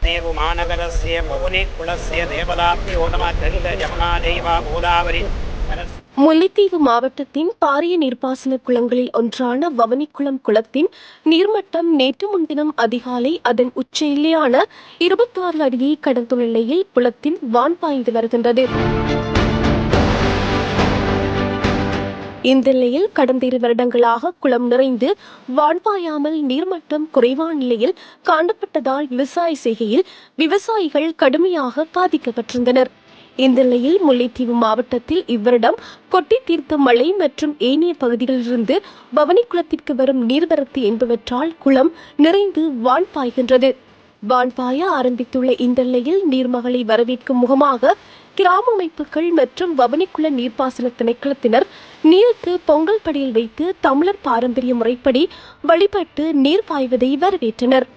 वसुदेव महानगरस्य भुवनेकुलस्य देवदाभ्यो नमः गङ्ग जमुना दैवा गोदावरी முல்லைத்தீவு மாவட்டத்தின் பாரிய நீர்ப்பாசன குளங்களில் ஒன்றான வவனிக்குளம் குளத்தின் நீர்மட்டம் நேற்று முன்தினம் அதிகாலை அதன் உச்ச எல்லையான 26 அடியை கடந்துள்ள நிலையில் குளத்தின் வான் பாய்ந்து வருகின்றது. இந்த நிலையில் கடந்த 2 வருடங்களாக குளம் நிறைந்து வான்பாயாமல் நீர்மட்டம் குறைவான நிலையில் காணப்பட்டதால் விவசாய செய்கையில் விவசாயிகள் கடுமையாக பாதிக்கப்பட்டிருந்தனர். இந்த நிலையில் முல்லைத்தீவு மாவட்டத்தில் இவ்வருடம் கொட்டி தீர்த்த மழை மற்றும் ஏனைய பகுதிகளிலிருந்து பவனிக்குளத்திற்கு வரும் நீர்வரத்து என்பவற்றால் குளம் நிறைந்து வான் பாய்கின்றது. வான்பாய ஆரம்பித்துள்ள இந்த நிலையில் நீர்மகளை வரவேற்கும் முகமாக கிராம அமைப்புகள் மற்றும் வவனிக்குள நீர்ப்பாசன திணைக்களத்தினர் நீருக்கு பொங்கல் படையில் வைத்து தமிழர் பாரம்பரிய முறைப்படி வழிபட்டு நீர் பாய்வதை வரவேற்றனர்.